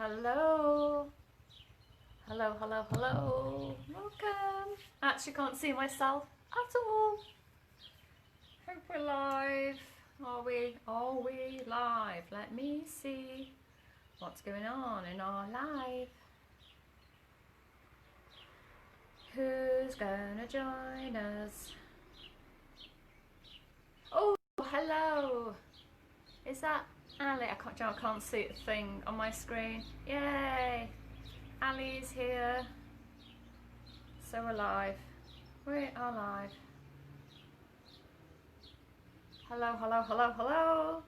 Hello. Hello, hello, hello. Welcome. Actually can't see myself at all. Hope we're live. Are we? Are we live? Let me see what's going on in our live. Who's gonna join us? Oh, hello. Is that Ali? I can't see the thing on my screen. Yay! Ali's here. So we're live. We are live. Hello, hello, hello, hello.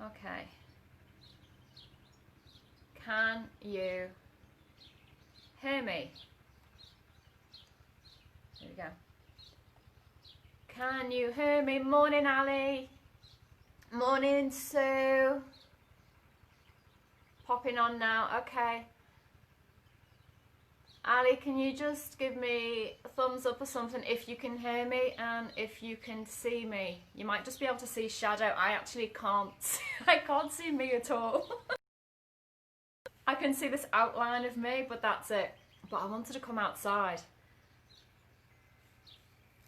Okay. Can you hear me? There we go. Can you hear me? Morning, Ali. Morning, Sue. Popping on now. Okay. Ali, can you just give me a thumbs up or something if you can hear me and if you can see me? You might just be able to see shadow. I actually can't. I can't see me at all. I can see this outline of me, but that's it. But I wanted to come outside.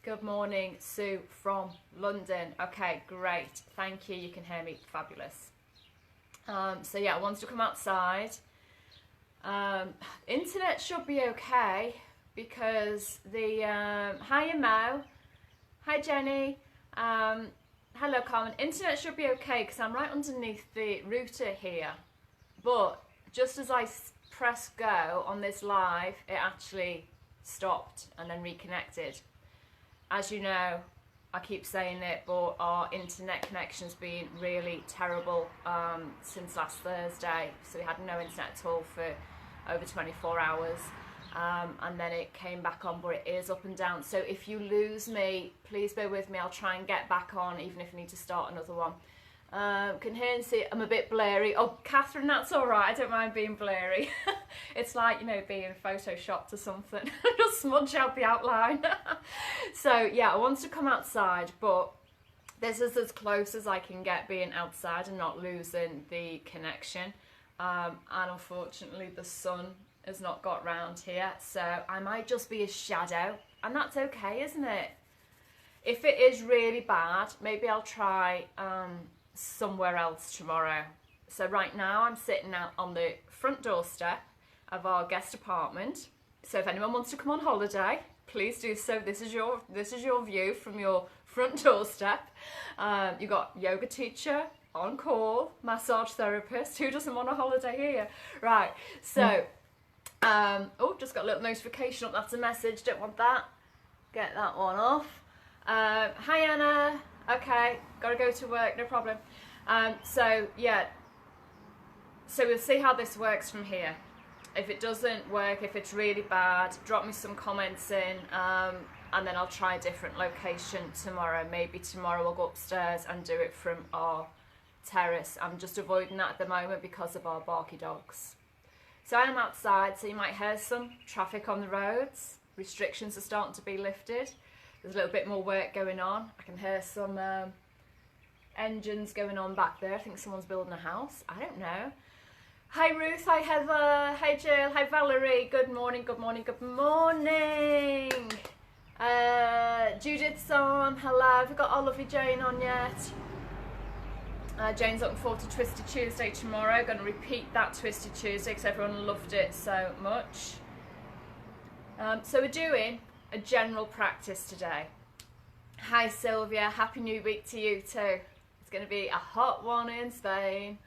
Good morning, Sue from London. Okay, great. Thank you. You can hear me. Fabulous. So yeah, I wanted to come outside. Internet should be okay because the hiya Mo, hi Jenny, hello Carmen. Internet should be okay because I'm right underneath the router here, but just as I press go on this live, it actually stopped and then reconnected. As you know, I keep saying it, but our internet connection's been really terrible since last Thursday. So we had no internet at all for over 24 hours. And then it came back on, but it is up and down. So if you lose me, please bear with me. I'll try and get back on, even if I need to start another one. Can hear and see, I'm a bit blurry. Oh, Catherine, that's all right. I don't mind being blurry. It's like, you know, being photoshopped or something. Just smudge out the outline. So, yeah, I wanted to come outside, but this is as close as I can get being outside and not losing the connection. And unfortunately, the sun has not got round here, so I might just be a shadow. And that's okay, isn't it? If it is really bad, maybe I'll try somewhere else tomorrow. So right now I'm sitting out on the front doorstep of our guest apartment. So if anyone wants to come on holiday, please do so. This is your view from your front doorstep. You've got yoga teacher on call, massage therapist. Who doesn't want a holiday here? Right. So oh, just got a little notification up. That's a message. Don't want that. Get that one off. Hi Anna. Okay, gotta go to work, no problem. So yeah, so we'll see how this works from here. If it doesn't work, if it's really bad, drop me some comments in, and then I'll try a different location tomorrow. Maybe tomorrow I'll go upstairs and do it from our terrace. I'm just avoiding that at the moment because of our barky dogs. So I am outside, so you might hear some traffic on the roads. Restrictions are starting to be lifted. There's a little bit more work going on. I can hear some engines going on back there. I think someone's building a house. I don't know. Hi Ruth, hi Heather, hi Jill, hi Valerie. Good morning, good morning, good morning. Judith's on. Hello. Have we got our lovely Jane on yet? Jane's looking forward to Twisted Tuesday tomorrow. Going to repeat that Twisted Tuesday because everyone loved it so much. So we're doing a general practice today. Hi Sylvia, happy new week to you too. It's going to be a hot one in Spain.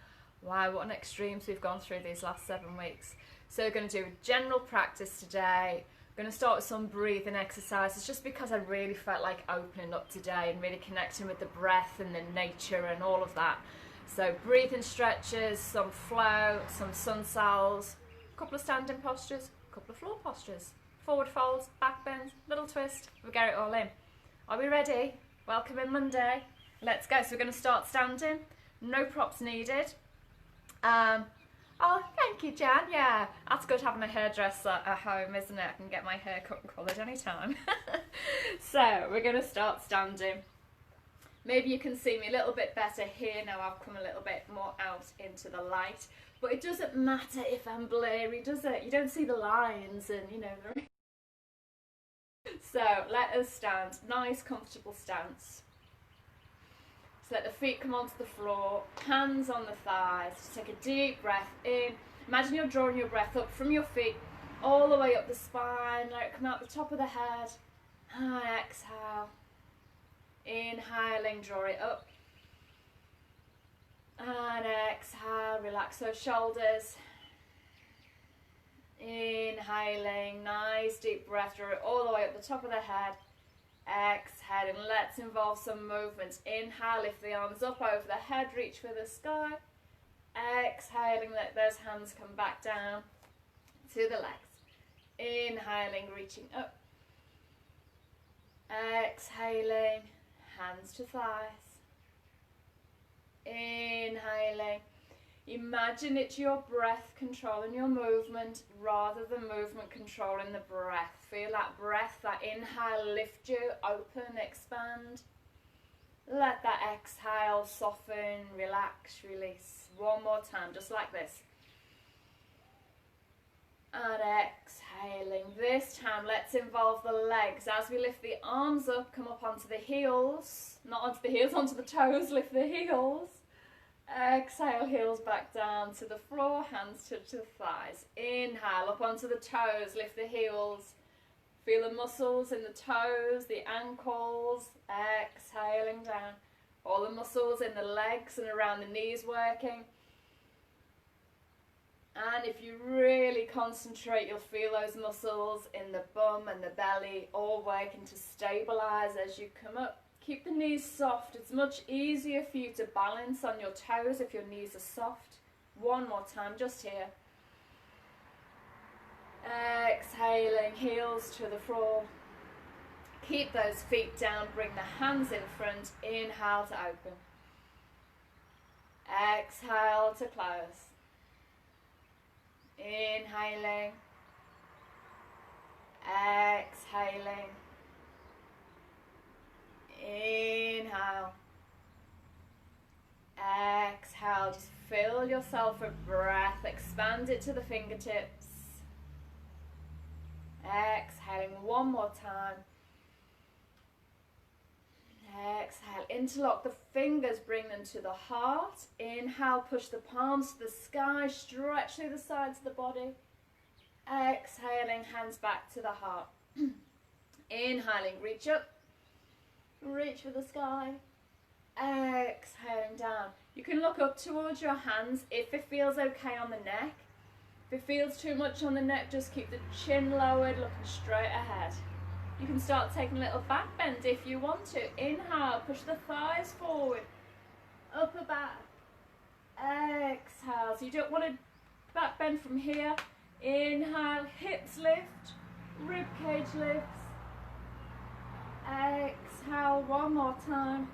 Wow, what an extremes we've gone through these last 7 weeks. So we're going to do a general practice today. We're going to start with some breathing exercises just because I really felt like opening up today and really connecting with the breath and the nature and all of that. So breathing stretches, some flow, some sun cells, a couple of standing postures, a couple of floor postures. Forward folds, back bends, little twist. We'll get it all in. Are we ready? Welcome in Monday. Let's go. So we're going to start standing. No props needed. Oh, thank you, Jan. Yeah, that's good having a hairdresser at home, isn't it? I can get my hair cut and coloured anytime. So we're going to start standing. Maybe you can see me a little bit better here now. I've come a little bit more out into the light. But it doesn't matter if I'm blurry, does it? You don't see the lines and, you know. So let us stand. Nice, comfortable stance. So let the feet come onto the floor, hands on the thighs. Just take a deep breath in. Imagine you're drawing your breath up from your feet all the way up the spine. Let it come out the top of the head. And exhale. Inhaling, draw it up. And exhale, relax those shoulders. Inhaling, nice deep breath, draw it all the way up the top of the head. Exhaling, let's involve some movements. Inhale, lift the arms up over the head, reach for the sky. Exhaling, let those hands come back down to the legs. Inhaling, reaching up. Exhaling, hands to thighs. Inhaling. Imagine it's your breath controlling your movement rather than movement controlling the breath. Feel that breath, that inhale lift you, open, expand. Let that exhale soften, relax, release. One more time, just like this. And exhaling. This time, let's involve the legs. As we lift the arms up, come up onto the heels. Not onto the heels, onto the toes, lift the heels. Exhale, heels back down to the floor, hands touch the thighs. Inhale, up onto the toes, lift the heels. Feel the muscles in the toes, the ankles. Exhaling down. All the muscles in the legs and around the knees working. And if you really concentrate, you'll feel those muscles in the bum and the belly all working to stabilize as you come up. Keep the knees soft. It's much easier for you to balance on your toes if your knees are soft. One more time, just here. Exhaling, heels to the floor. Keep those feet down, bring the hands in front. Inhale to open. Exhale to close. Inhaling. Exhaling. Inhale. Exhale. Just fill yourself with breath. Expand it to the fingertips. Exhaling one more time. Exhale. Interlock the fingers. Bring them to the heart. Inhale. Push the palms to the sky. Stretch through the sides of the body. Exhaling. Hands back to the heart. Inhaling. Reach up. Reach for the sky. Exhaling down. You can look up towards your hands if it feels okay on the neck. If it feels too much on the neck, just keep the chin lowered, looking straight ahead. You can start taking a little back bend if you want to. Inhale, push the thighs forward. Upper back. Exhale. So you don't want to back bend from here. Inhale, hips lift, rib cage lifts. Exhale one more time.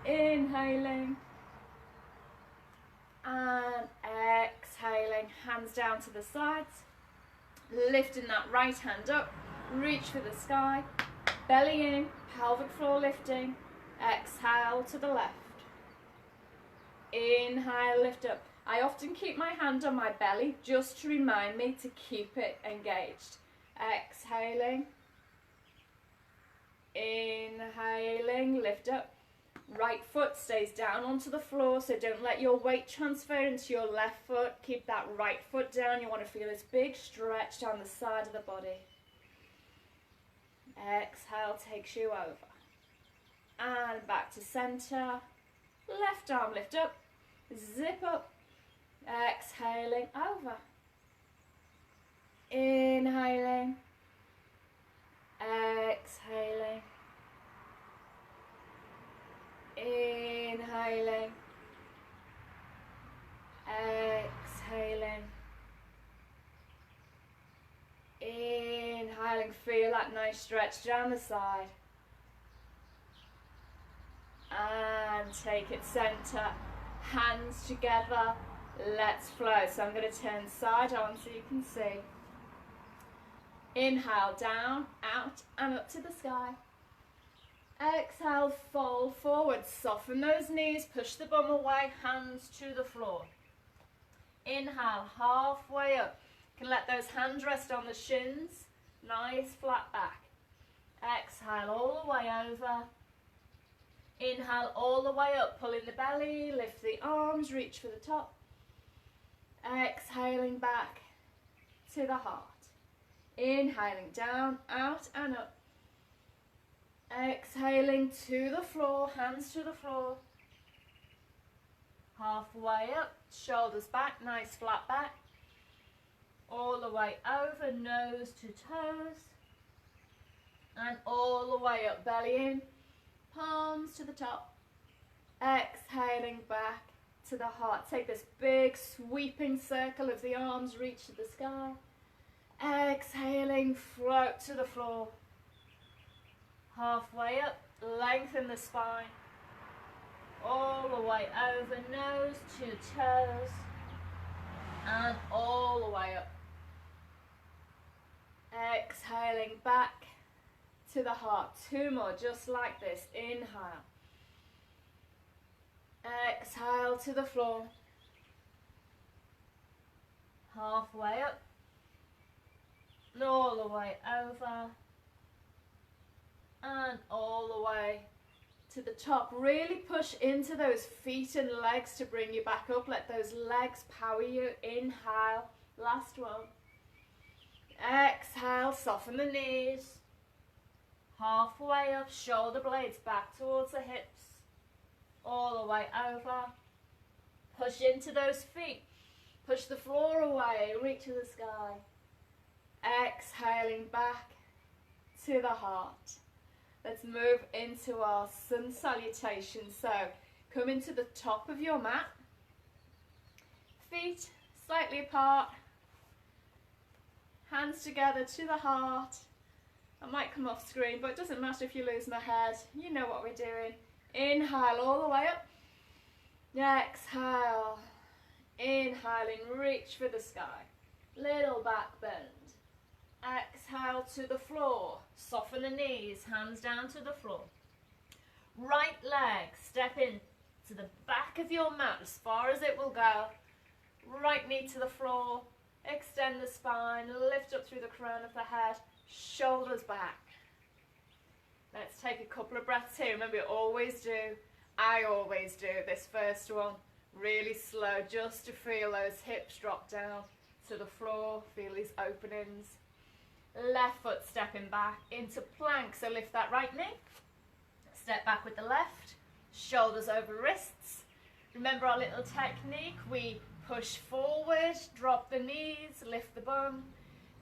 Inhaling. And exhaling. Hands down to the sides. Lifting that right hand up. Reach for the sky. Belly in. Pelvic floor lifting. Exhale to the left. Inhale, lift up. I often keep my hand on my belly just to remind me to keep it engaged. Exhaling. Inhaling, lift up. Right foot stays down onto the floor, so don't let your weight transfer into your left foot. Keep that right foot down. You want to feel this big stretch down the side of the body. Exhale takes you over. And back to center. Left arm lift up. Zip up. Exhaling over. Inhaling. Exhaling. Inhaling. Exhaling. Inhaling. Feel that nice stretch down the side. And take it center. Hands together. Let's flow. So I'm going to turn side on so you can see. Inhale, down, out, and up to the sky. Exhale, fold forward, soften those knees, push the bum away, hands to the floor. Inhale, halfway up. You can let those hands rest on the shins, nice flat back. Exhale all the way over. Inhale all the way up, pull in the belly, lift the arms, reach for the top. Exhaling back to the heart. Inhaling down, out and up. Exhaling to the floor, hands to the floor. Halfway up, shoulders back, nice flat back. All the way over, nose to toes. And all the way up, belly in, palms to the top. Exhaling back to the heart. Take this big sweeping circle of the arms, reach to the sky. Exhaling, float to the floor. Halfway up, lengthen the spine. All the way over, nose to toes. And all the way up. Exhaling back to the heart. 2 more, just like this. Inhale. Exhale to the floor. Halfway up. And all the way over. And all the way to the top. Really push into those feet and legs to bring you back up. Let those legs power you. Inhale. Last one. Exhale. Soften the knees. Halfway up. Shoulder blades back towards the hips. All the way over. Push into those feet. Push the floor away. Reach to the sky. Exhaling back to the heart. Let's move into our sun salutation. So come into the top of your mat. Feet slightly apart. Hands together to the heart. I might come off screen, but it doesn't matter if you lose my head. You know what we're doing. Inhale all the way up. Exhale. Inhaling, reach for the sky. Little back bend. Exhale to the floor. Soften the knees, hands down to the floor. Right leg, step in to the back of your mat as far as it will go. Right knee to the floor. Extend the spine, lift up through the crown of the head. Shoulders back. Let's take a couple of breaths here. Remember, you always do. I always do this first one. Really slow, just to feel those hips drop down to the floor. Feel these openings. Left foot stepping back into plank. So lift that right knee. Step back with the left. Shoulders over wrists. Remember our little technique. We push forward, drop the knees, lift the bum.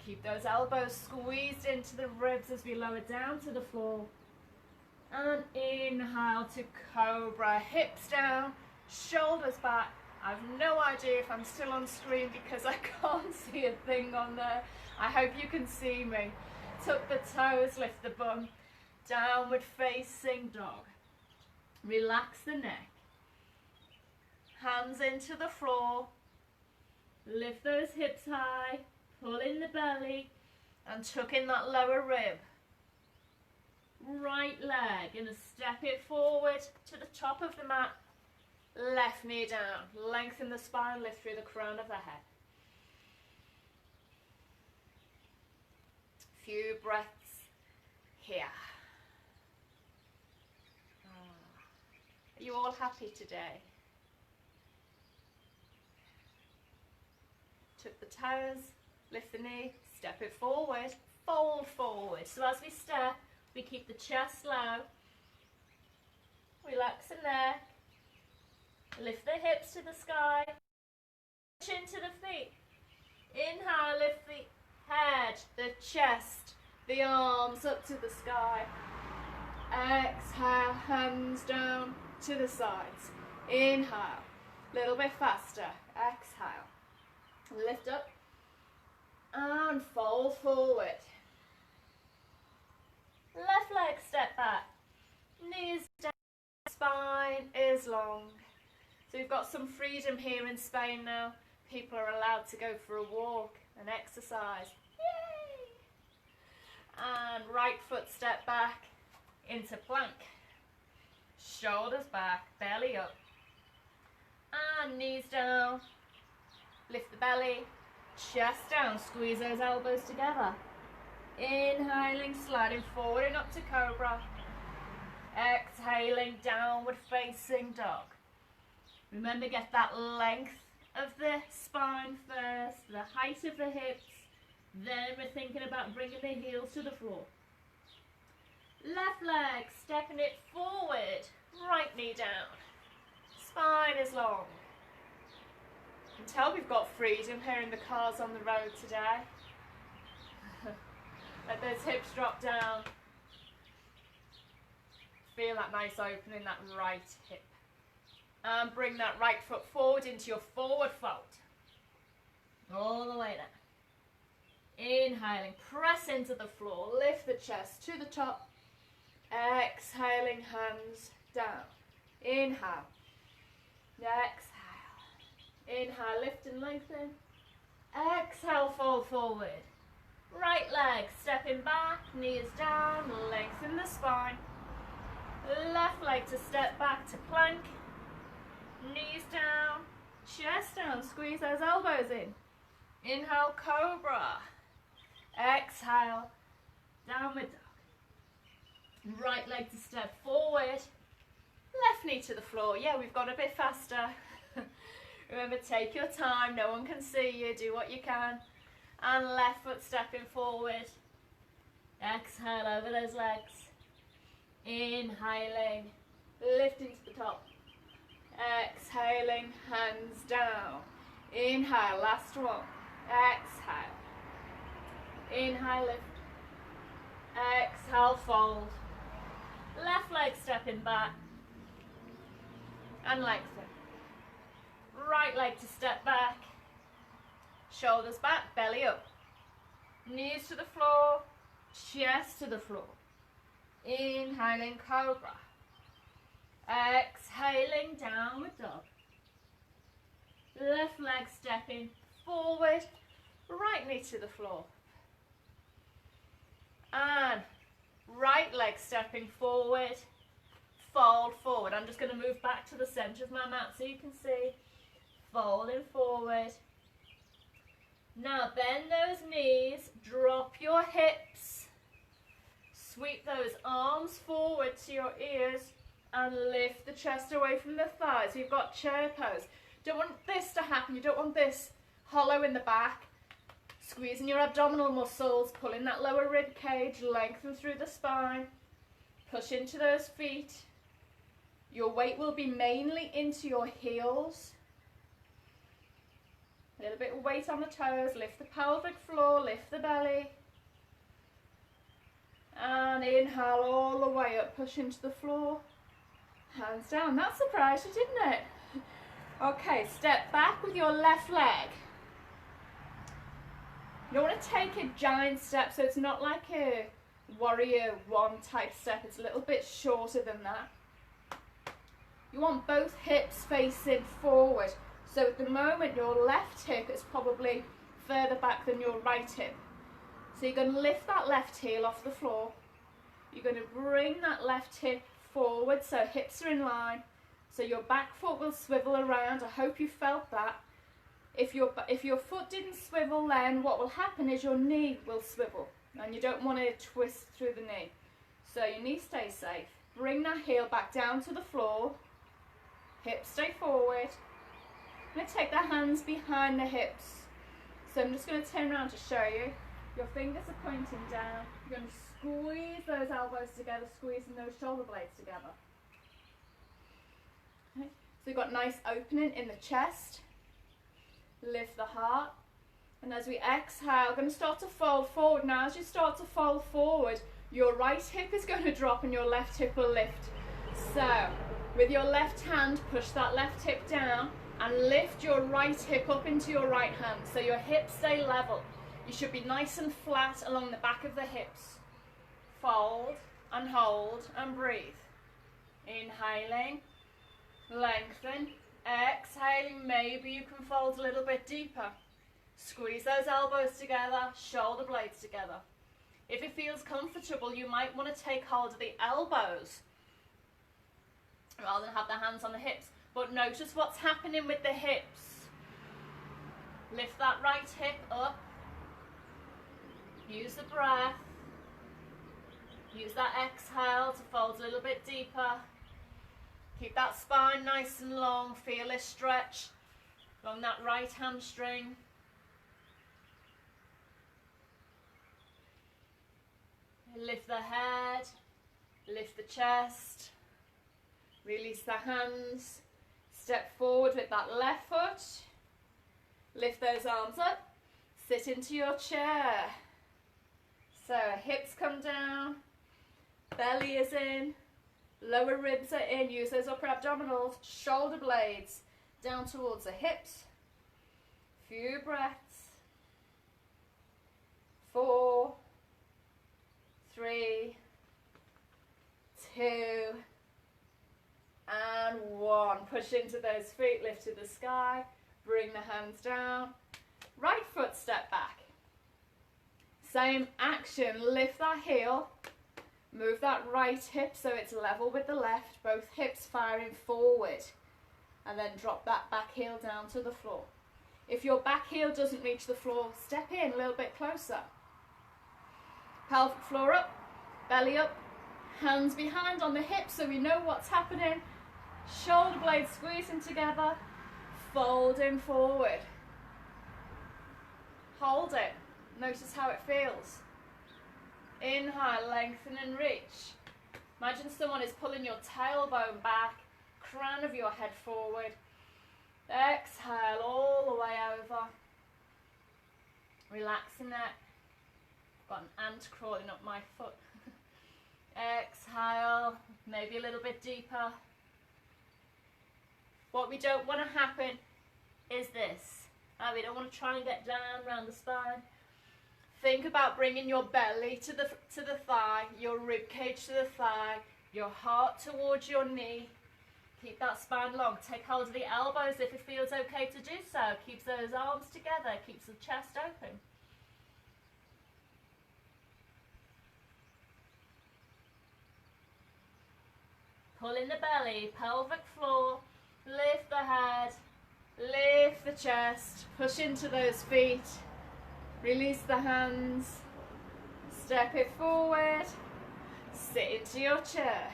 Keep those elbows squeezed into the ribs as we lower down to the floor. And inhale to cobra. Hips down, shoulders back. I've no idea if I'm still on screen because I can't see a thing on there. I hope you can see me. Tuck the toes, lift the bum. Downward facing dog. Relax the neck. Hands into the floor. Lift those hips high. Pull in the belly. And tuck in that lower rib. Right leg. Gonna step it forward to the top of the mat. Left knee down. Lengthen the spine. Lift through the crown of the head. Few breaths here. Are you all happy today? Tuck the toes, lift the knee, step it forward, fold forward. So as we step, we keep the chest low, relax the neck, lift the hips to the sky, chin to the feet. Inhale, lift the head, the chest, the arms up to the sky. Exhale, hands down to the sides. Inhale, a little bit faster. Exhale, lift up and fold forward. Left leg step back, knees down, spine is long. So we've got some freedom here in Spain now. People are allowed to go for a walk and exercise. Yay! And right foot step back, into plank. Shoulders back, belly up. And knees down. Lift the belly, chest down, squeeze those elbows together. Inhaling, sliding forward and up to cobra. Exhaling, downward facing dog. Remember, get that length of the spine first, the height of the hips. Then we're thinking about bringing the heels to the floor. Left leg, stepping it forward. Right knee down. Spine is long. You can tell we've got freedom here in the cars on the road today. Let those hips drop down. Feel that nice opening, that right hip. And bring that right foot forward into your forward fold. All the way down. Inhaling, press into the floor, lift the chest to the top. Exhaling, hands down. Inhale. Exhale. Inhale, lift and lengthen. Exhale, fold forward. Right leg, stepping back, knees down, lengthen the spine. Left leg to step back to plank. Knees down, chest down, squeeze those elbows in. Inhale, cobra. Exhale, downward dog. Right leg to step forward. Left knee to the floor. Yeah, we've got a bit faster. Remember, take your time. No one can see you. Do what you can. And left foot stepping forward. Exhale over those legs. Inhaling, lifting to the top. Exhaling, hands down. Inhale, last one. Exhale. Inhale, lift. Exhale, fold. Left leg stepping back. And lengthen. Right leg to step back. Shoulders back, belly up. Knees to the floor, chest to the floor. Inhaling, cobra. Exhaling, downward dog. Left leg stepping forward, right knee to the floor. And right leg stepping forward, fold forward. I'm just going to move back to the center of my mat so you can see. Folding forward. Now bend those knees, drop your hips, sweep those arms forward to your ears and lift the chest away from the thighs. We've got chair pose. Don't want this to happen. You don't want this hollow in the back. Squeezing your abdominal muscles, pulling that lower rib cage, lengthen through the spine. Push into those feet. Your weight will be mainly into your heels. A little bit of weight on the toes, lift the pelvic floor, lift the belly. And inhale all the way up, push into the floor. Hands down. That surprised you, didn't it? Okay, step back with your left leg. You don't want to take a giant step, so it's not like a warrior one type step. It's a little bit shorter than that. You want both hips facing forward. So at the moment your left hip is probably further back than your right hip. So you're going to lift that left heel off the floor. You're going to bring that left hip forward so hips are in line. So your back foot will swivel around. I hope you felt that. If your foot didn't swivel, then what will happen is your knee will swivel. And you don't want to twist through the knee. So your knee stays safe. Bring that heel back down to the floor. Hips stay forward. I'm going to take the hands behind the hips. So I'm just going to turn around to show you. Your fingers are pointing down. You're going to squeeze those elbows together, squeezing those shoulder blades together. Okay. So you've got nice opening in the chest. Lift the heart. And as we exhale, we're going to start to fold forward. Now as you start to fold forward, your right hip is going to drop and your left hip will lift. So with your left hand, push that left hip down. And lift your right hip up into your right hand so your hips stay level. You should be nice and flat along the back of the hips. Fold and hold and breathe. Inhaling, lengthen, exhaling. Maybe you can fold a little bit deeper. Squeeze those elbows together, shoulder blades together. If it feels comfortable, you might want to take hold of the elbows rather than have the hands on the hips. But notice what's happening with the hips. Lift that right hip up. Use the breath. Use that exhale to fold a little bit deeper. Keep that spine nice and long. Feel a stretch along that right hamstring. Lift the head. Lift the chest. Release the hands. Step forward with that left foot. Lift those arms up. Sit into your chair. So hips come down. Belly is in. Lower ribs are in. Use those upper abdominals. Shoulder blades down towards the hips. Few breaths. 4, 3, 2, and 1. Push into those feet, lift to the sky, bring the hands down. Right foot step back. Same action, lift that heel, move that right hip so it's level with the left, both hips firing forward, and then drop that back heel down to the floor. If your back heel doesn't reach the floor, step in a little bit closer. Pelvic floor up, belly up, hands behind on the hips so we know what's happening. Shoulder blades squeezing together, folding forward. Hold it. Notice how it feels. Inhale, lengthen and reach. Imagine someone is pulling your tailbone back, crown of your head forward. Exhale all the way over. Relaxing that. Got an ant crawling up my foot. Exhale, maybe a little bit deeper. What we don't want to happen is this. We don't want to try and get down around the spine. Think about bringing your belly to the thigh, your rib cage to the thigh, your heart towards your knee. Keep that spine long. Take hold of the elbows if it feels okay to do so. Keeps those arms together, keeps the chest open. Pull in the belly, pelvic floor, lift the head, lift the chest, push into those feet, release the hands, step it forward, sit into your chair.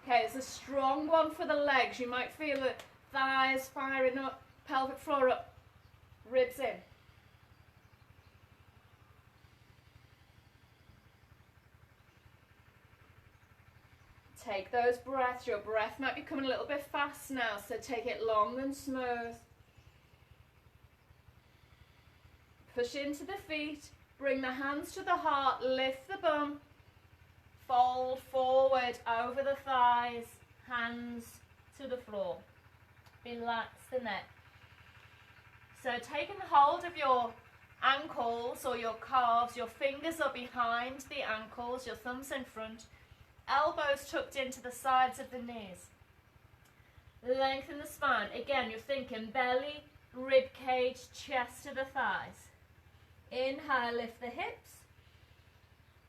Okay, it's a strong one for the legs. You might feel the thighs firing up, pelvic floor up, ribs in. Take those breaths. Your breath might be coming a little bit fast now, so take it long and smooth. Push into the feet, bring the hands to the heart, lift the bum, fold forward over the thighs, hands to the floor. Relax the neck. So taking hold of your ankles or your calves, your fingers are behind the ankles, your thumbs in front, elbows tucked into the sides of the knees. Lengthen the spine. Again, you're thinking belly, rib cage, chest to the thighs. Inhale, lift the hips.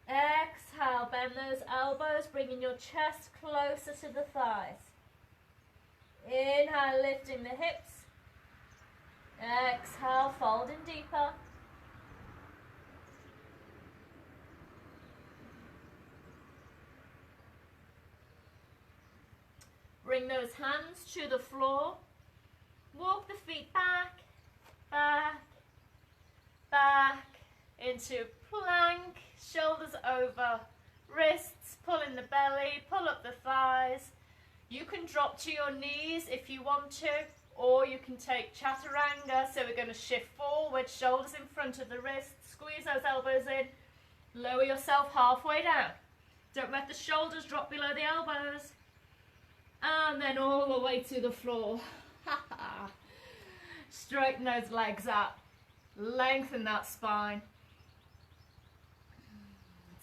Exhale, bend those elbows, bringing your chest closer to the thighs. Inhale, lifting the hips. Exhale, folding deeper. Bring those hands to the floor. Walk the feet back, back, back into plank. Shoulders over, wrists, pull in the belly, pull up the thighs. You can drop to your knees if you want to, or you can take chaturanga. So we're going to shift forward, shoulders in front of the wrists, squeeze those elbows in, lower yourself halfway down. Don't let the shoulders drop below the elbows. And then all the way to the floor. Straighten those legs up. Lengthen that spine.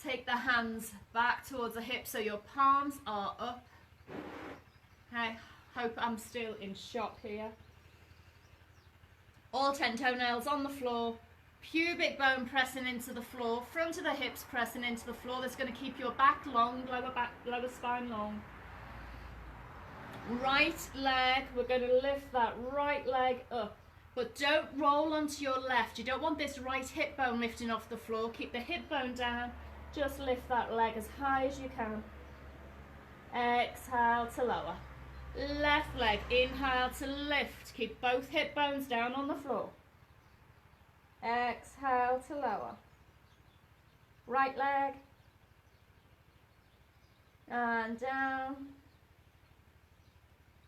Take the hands back towards the hips so your palms are up. I hope I'm still in shot here. All 10 toenails on the floor. Pubic bone pressing into the floor, front of the hips pressing into the floor. That's going to keep your back long, lower spine long. Right leg, we're going to lift that right leg up. But don't roll onto your left. You don't want this right hip bone lifting off the floor. Keep the hip bone down. Just lift that leg as high as you can. Exhale to lower. Left leg, inhale to lift. Keep both hip bones down on the floor. Exhale to lower. Right leg. And down.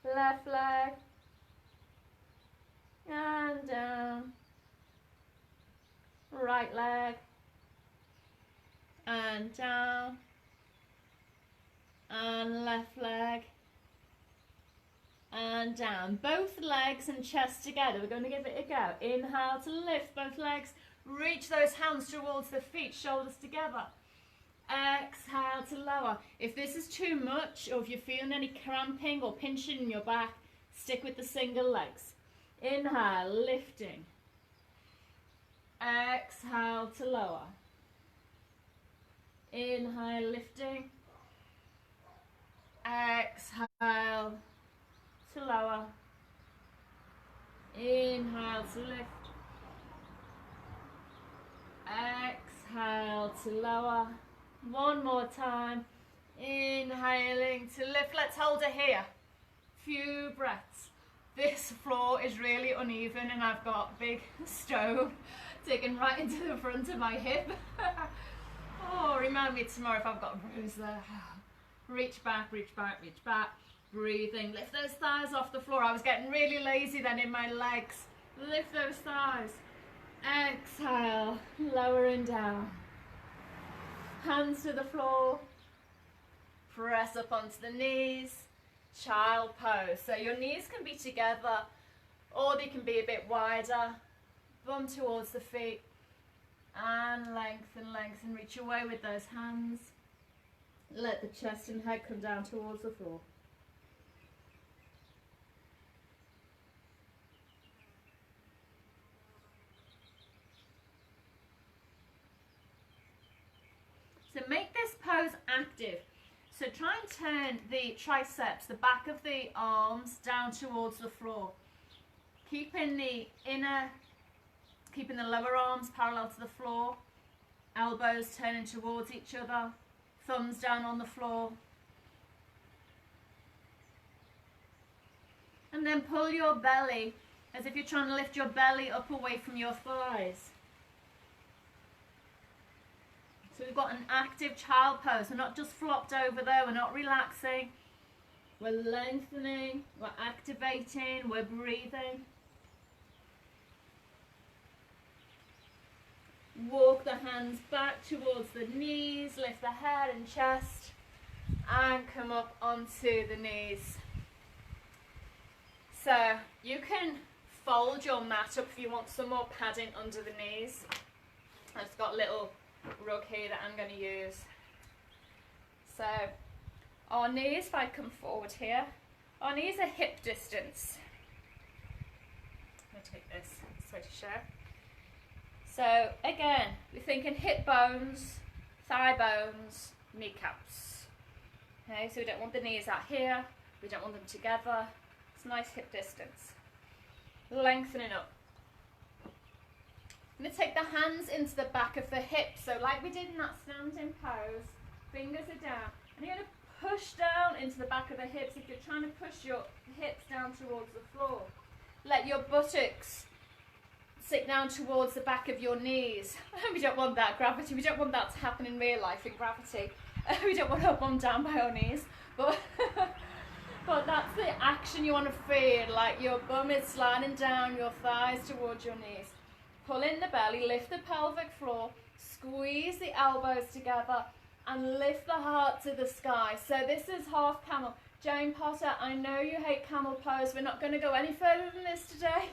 Left leg. And down. Right leg. And down. And left leg. And down. Both legs and chest together. We're going to give it a go. Inhale to lift both legs. Reach those hands towards the feet, shoulders together. Exhale to lower. If this is too much, or if you're feeling any cramping or pinching in your back, stick with the single legs. Inhale, lifting. Exhale to lower. Inhale, lifting. Exhale to lower. Inhale to lift. Exhale to lower. One more time. Inhaling to lift. Let's hold it here. Few breaths. This floor is really uneven and I've got a big stone digging right into the front of my hip. Oh, remind me tomorrow if I've got a bruise there. Reach back, reach back, reach back. Breathing. Lift those thighs off the floor. I was getting really lazy then in my legs. Lift those thighs. Exhale. Lowering down. Hands to the floor. Press up onto the knees. Child pose. So your knees can be together or they can be a bit wider. Bum towards the feet. And lengthen, lengthen. Reach away with those hands. Let the chest and head come down towards the floor. So make this pose active. So try and turn the triceps, the back of the arms, down towards the floor. Keeping the lower arms parallel to the floor. Elbows turning towards each other. Thumbs down on the floor. And then pull your belly as if you're trying to lift your belly up away from your thighs. So we've got an active child pose. We're not just flopped over there. We're not relaxing. We're lengthening. We're activating. We're breathing. Walk the hands back towards the knees. Lift the head and chest. And come up onto the knees. So you can fold your mat up if you want some more padding under the knees. I've just got a little rug here that I'm going to use. So our knees, if I come forward here, our knees are hip distance. I'm going to take this so to show. So again, we're thinking hip bones, thigh bones, kneecaps. Okay, so we don't want the knees out here, we don't want them together. It's nice hip distance. Lengthening up. I'm going to take the hands into the back of the hips. So like we did in that standing pose, fingers are down. And you're going to push down into the back of the hips if you're trying to push your hips down towards the floor. Let your buttocks sit down towards the back of your knees. We don't want that gravity. We don't want that to happen in real life in gravity. We don't want our bum down by our knees. But, but that's the action you want to feel. Like your bum is sliding down, your thighs towards your knees. Pull in the belly, lift the pelvic floor, squeeze the elbows together and lift the heart to the sky. So this is half camel. Jane Potter, I know you hate camel pose. We're not going to go any further than this today.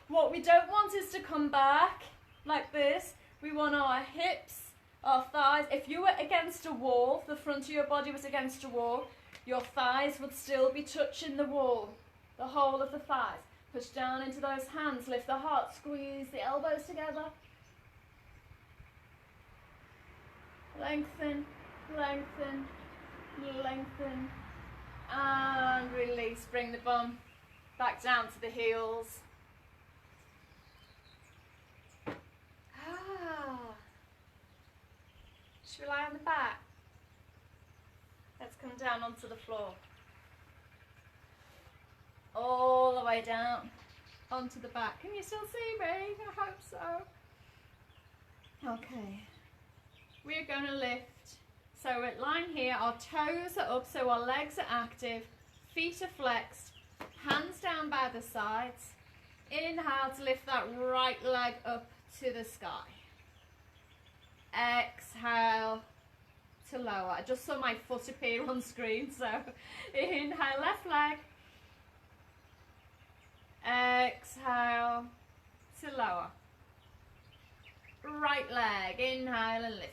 What we don't want is to come back like this. We want our hips, our thighs. If you were against a wall, the front of your body was against a wall, your thighs would still be touching the wall, the whole of the thighs. Push down into those hands, lift the heart, squeeze the elbows together. Lengthen, lengthen, lengthen, and release. Bring the bum back down to the heels. Should we lie on the back? Let's come down onto the floor. All the way down onto the back. Can you still see me? I hope so. Okay. We're going to lift. So we're lying here, our toes are up, so our legs are active, feet are flexed, hands down by the sides. Inhale to lift that right leg up to the sky. Exhale to lower. I just saw my foot appear on screen, so inhale, left leg. Exhale to lower. Right leg, inhale and lift.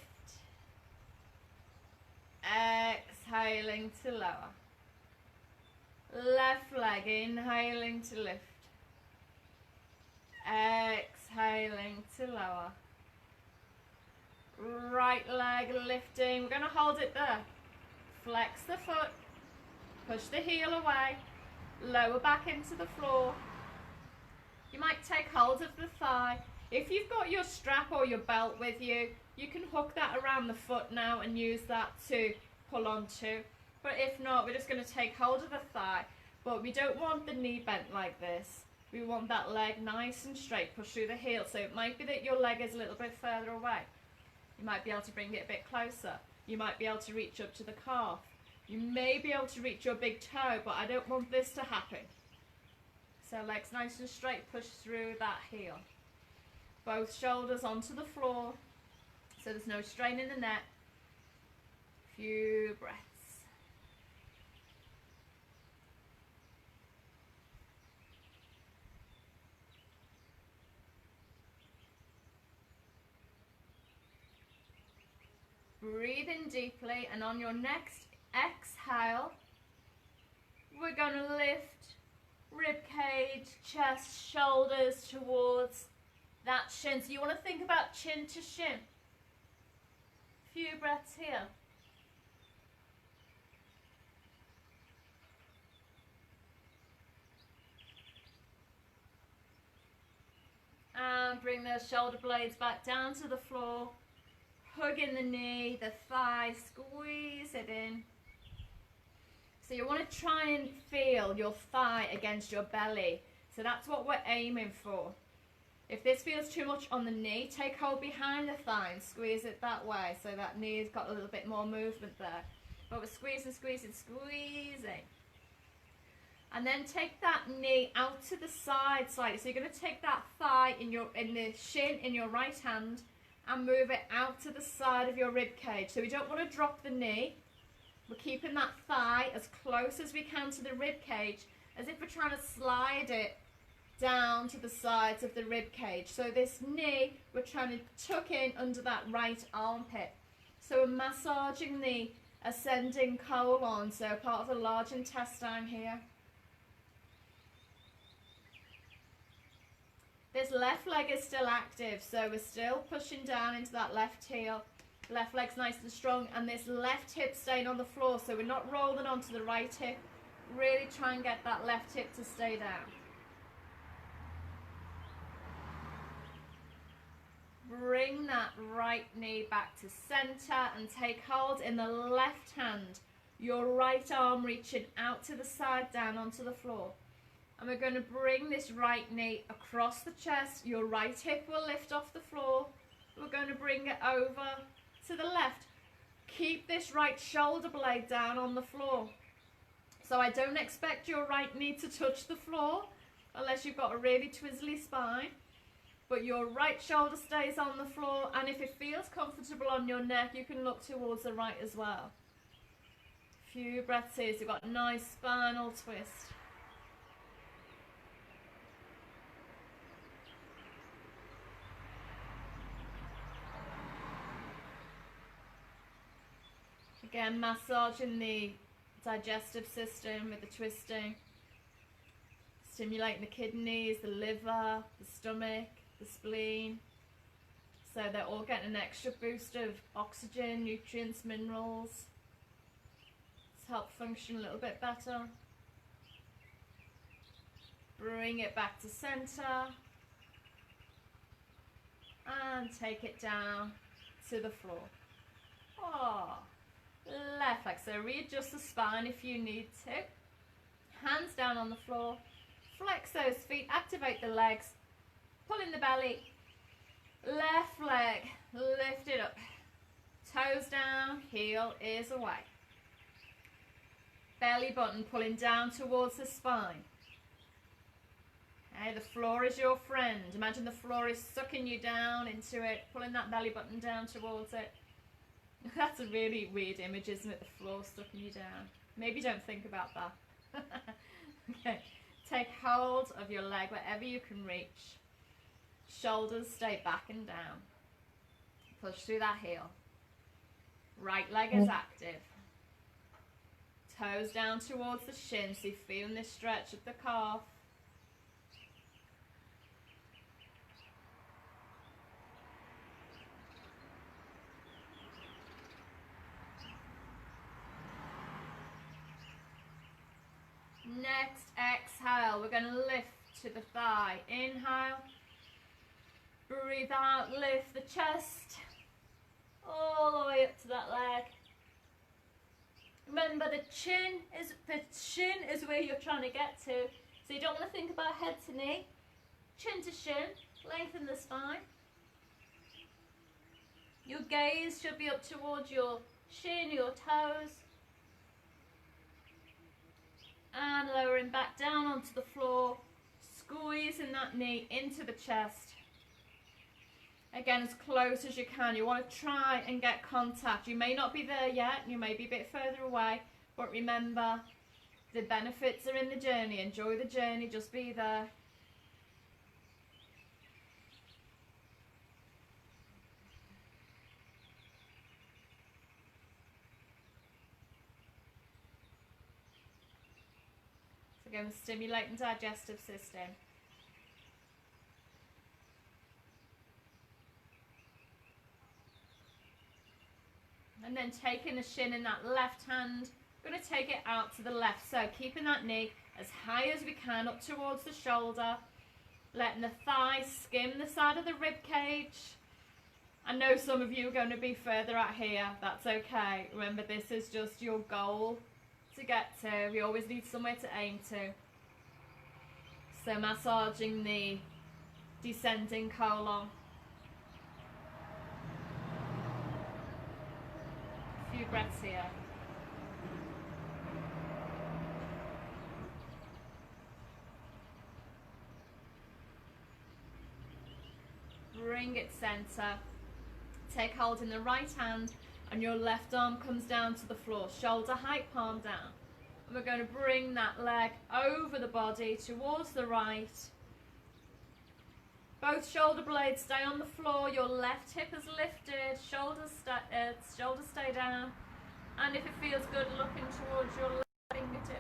Exhaling to lower. Left leg, inhaling to lift. Exhaling to lower. Right leg lifting. We're going to hold it there. Flex the foot. Push the heel away. Lower back into the floor. You might take hold of the thigh. If you've got your strap or your belt with you, you can hook that around the foot now and use that to pull onto. But if not, we're just going to take hold of the thigh. But we don't want the knee bent like this. We want that leg nice and straight. Push through the heel. So it might be that your leg is a little bit further away. You might be able to bring it a bit closer. You might be able to reach up to the calf. You may be able to reach your big toe, but I don't want this to happen. So legs nice and straight, push through that heel. Both shoulders onto the floor, so there's no strain in the neck. Few breaths. Breathe in deeply, and on your next exhale, we're going to lift rib cage, chest, shoulders towards that shin. So you want to think about chin to shin. Few breaths here. And bring those shoulder blades back down to the floor. Hug in the knee, the thigh, squeeze it in. So you want to try and feel your thigh against your belly. So that's what we're aiming for. If this feels too much on the knee, take hold behind the thigh and squeeze it that way, so that knee's got a little bit more movement there. But we're squeezing, squeezing, squeezing. And then take that knee out to the side slightly. So you're going to take that thigh in the shin in your right hand and move it out to the side of your rib cage. So we don't want to drop the knee. We're keeping that thigh as close as we can to the rib cage, as if we're trying to slide it down to the sides of the rib cage. So this knee, we're trying to tuck in under that right armpit. So we're massaging the ascending colon, so part of the large intestine here. This left leg is still active, so we're still pushing down into that left heel. Left leg's nice and strong, and this left hip staying on the floor, so we're not rolling onto the right hip. Really try and get that left hip to stay down. Bring that right knee back to center and take hold in the left hand. Your right arm reaching out to the side, down onto the floor. And we're going to bring this right knee across the chest. Your right hip will lift off the floor. We're going to bring it over to the left. Keep this right shoulder blade down on the floor. So I don't expect your right knee to touch the floor unless you've got a really twizzly spine. But your right shoulder stays on the floor, and if it feels comfortable on your neck, you can look towards the right as well. Few breaths here, so you've got a nice spinal twist. Again, massaging the digestive system with the twisting. stimulating the kidneys, the liver, the stomach, the spleen. So they're all getting an extra boost of oxygen, nutrients, minerals. It's helped function a little bit better. Bring it back to center. And take it down to the floor. Oh, left leg. So readjust the spine if you need to. Hands down on the floor. Flex those feet, activate the legs. Pull in the belly. Left leg, lift it up. Toes down, heel is away. Belly button pulling down towards the spine. Okay, the floor is your friend. Imagine the floor is sucking you down into it, pulling that belly button down towards it. That's a really weird image, isn't it? The floor sucking you down. Maybe don't think about that. Okay, take hold of your leg wherever you can reach. Shoulders stay back and down. Push through that heel. Right leg is active. Toes down towards the shin, so you're feeling this stretch of the calf. Next exhale, we're going to lift to the thigh. Inhale. Breathe out, lift the chest all the way up to that leg. Remember, the shin is where you're trying to get to. So you don't want to think about head to knee. Chin to shin, lengthen the spine. Your gaze should be up towards your shin, your toes. And lowering back down onto the floor, squeezing that knee into the chest. Again, as close as you can. You want to try and get contact. You may not be there yet, you may be a bit further away, but remember, the benefits are in the journey. Enjoy the journey, just be there. So again, stimulating digestive system. And then taking the shin in that left hand, going to take it out to the left. So keeping that knee as high as we can up towards the shoulder, letting the thigh skim the side of the rib cage. I know some of you are going to be further out here. That's okay. Remember, this is just your goal to get to. We always need somewhere to aim to. So massaging the descending colon. Few breaths here. Bring it center. Take hold in the right hand and your left arm comes down to the floor. Shoulder height, palm down. And we're going to bring that leg over the body towards the right. Both shoulder blades stay on the floor, your left hip is lifted, shoulders stay down, and if it feels good, looking towards your left fingertips.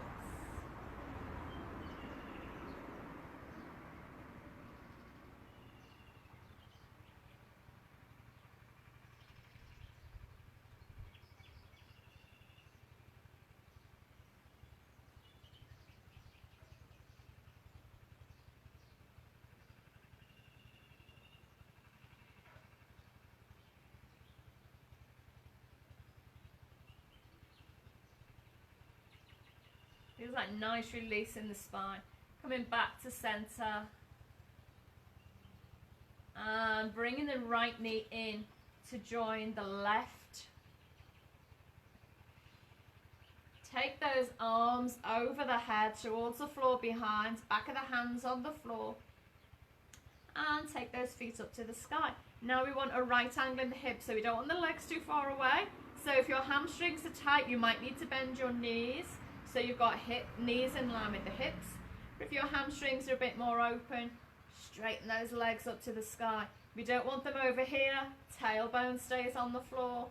Feels like nice release in the spine. Coming back to center. And bringing the right knee in to join the left. Take those arms over the head towards the floor behind. Back of the hands on the floor. And take those feet up to the sky. Now we want a right angle in the hips, so we don't want the legs too far away. So if your hamstrings are tight, you might need to bend your knees. So you've got knees in line with the hips. But if your hamstrings are a bit more open, straighten those legs up to the sky. We don't want them over here. Tailbone stays on the floor.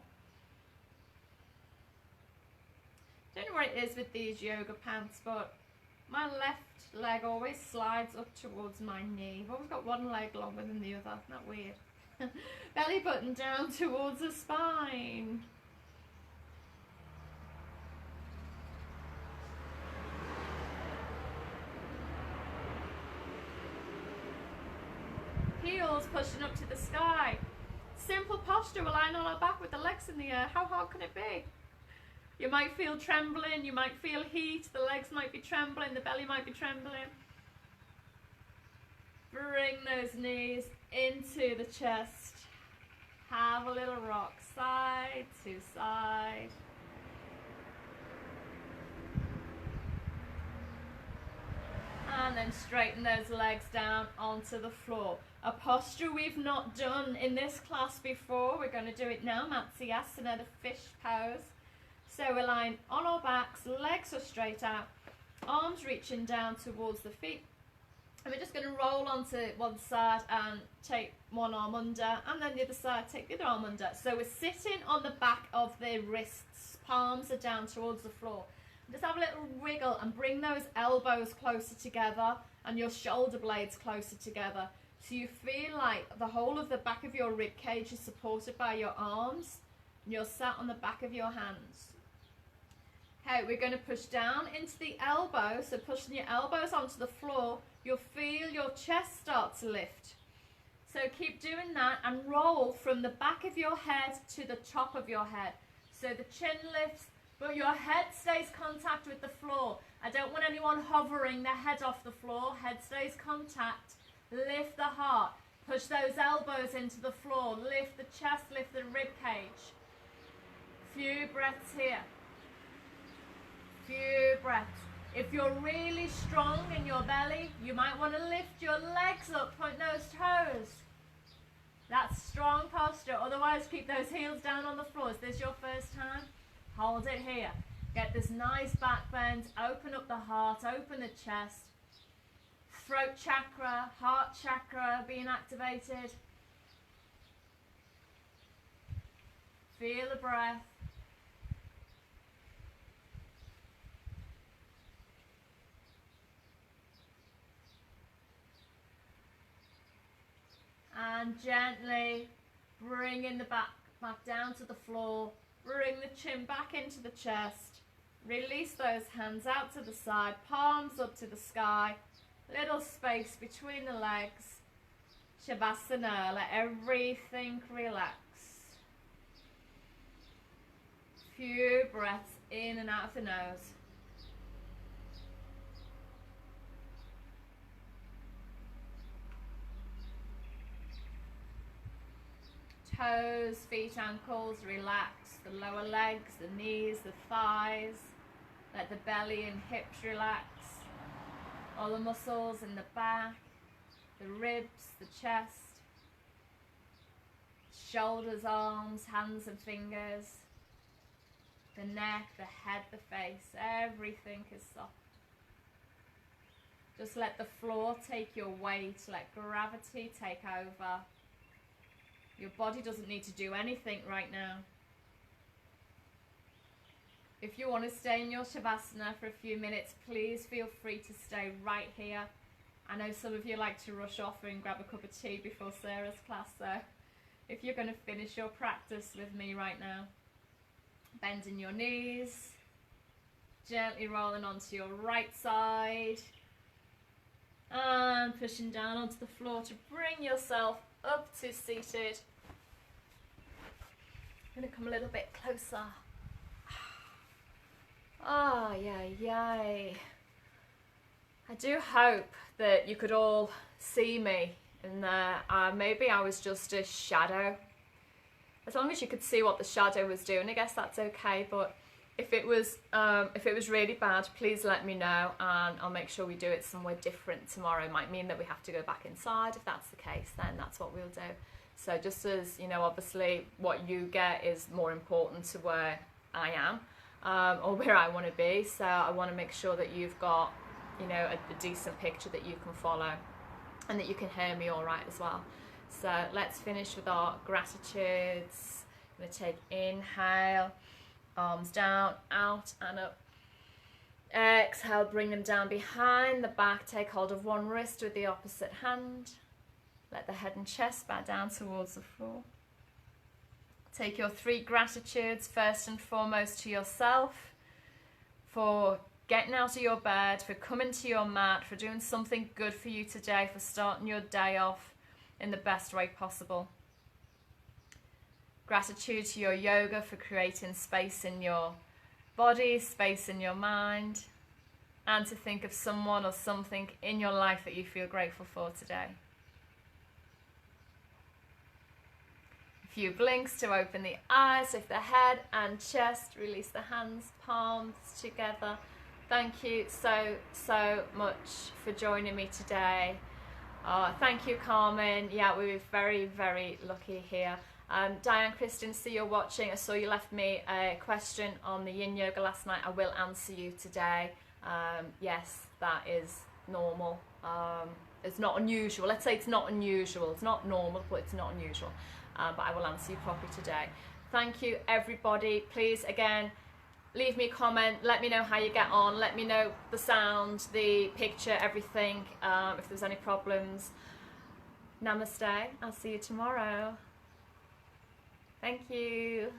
Don't know what it is with these yoga pants, but My left leg always slides up towards my knee. I've always got one leg longer than the other. Isn't that weird? Belly button down towards the spine. Heels pushing up to the sky. Simple posture, we're lying on our back with the legs in the air. How hard can it be? You might feel trembling, you might feel heat, the legs might be trembling, the belly might be trembling. Bring those knees into the chest. Have a little rock, side to side. And then straighten those legs down onto the floor. A posture we've not done in this class before. We're going to do it now. Matsyasana, the fish pose. So we're lying on our backs, legs are straight out, arms reaching down towards the feet. And we're just going to roll onto one side and take one arm under, and then the other side, take the other arm under. So we're sitting on the back of the wrists, palms are down towards the floor. Just have a little wiggle and bring those elbows closer together and your shoulder blades closer together. So you feel like the whole of the back of your rib cage is supported by your arms and you're sat on the back of your hands. Okay, we're going to push down into the elbow, so pushing your elbows onto the floor, you'll feel your chest start to lift. So keep doing that and roll from the back of your head to the top of your head. So the chin lifts, but your head stays contact with the floor. I don't want anyone hovering their head off the floor. Head stays contact. Lift the heart. Push those elbows into the floor. Lift the chest, lift the rib cage. Few breaths here. Few breaths. If you're really strong in your belly, you might want to lift your legs up, point those toes. That's strong posture. Otherwise, keep those heels down on the floor. Is this your first time? Hold it here. Get this nice back bend. Open up the heart, open the chest. Throat chakra, heart chakra being activated. Feel the breath. And gently bringing the back down to the floor. Bring the chin back into the chest. Release those hands out to the side, palms up to the sky. Little space between the legs. Shavasana, let everything relax. Few breaths in and out of the nose. Toes, feet, ankles, relax. The lower legs, the knees, the thighs. Let the belly and hips relax. All the muscles in the back, the ribs, the chest, shoulders, arms, hands and fingers, the neck, the head, the face. Everything is soft. Just let the floor take your weight. Let gravity take over. Your body doesn't need to do anything right now. If you want to stay in your Shavasana for a few minutes, please feel free to stay right here. I know some of you like to rush off and grab a cup of tea before Sarah's class, so if you're going to finish your practice with me right now, bending your knees, gently rolling onto your right side, and pushing down onto the floor to bring yourself up to seated. I'm going to come a little bit closer. Oh, yay. I do hope that you could all see me and maybe I was just a shadow. As long as you could see what the shadow was doing, I guess that's okay, but if it was really bad, please let me know and I'll make sure we do it somewhere different tomorrow. It might mean that we have to go back inside. If that's the case, then that's what we'll do. So just as, you know, obviously what you get is more important to where I am. Or where I want to be, so I want to make sure that you've got, you know, a decent picture that you can follow and that you can hear me all right as well. So let's finish with our gratitudes. I'm going to take inhale, arms down, out and up. Exhale, bring them down behind the back. Take hold of one wrist with the opposite hand. Let the head and chest bow down towards the floor. Take your 3 gratitudes, first and foremost to yourself, for getting out of your bed, for coming to your mat, for doing something good for you today, for starting your day off in the best way possible. Gratitude to your yoga for creating space in your body, space in your mind, and to think of someone or something in your life that you feel grateful for today. A few blinks to open the eyes, lift the head and chest, release the hands, palms together. Thank you so much for joining me today. Thank you, Carmen. Yeah, we were very, very lucky here. Diane, Kristen, see you're watching. I saw you left me a question on the yin yoga last night. I will answer you today. Yes, that is normal. It's not unusual. Let's say it's not unusual. It's not normal, but it's not unusual. But I will answer you properly today. Thank you, everybody. Please, again, leave me a comment. Let me know how you get on. Let me know the sound, the picture, everything. If there's any problems. Namaste. I'll see you tomorrow. Thank you.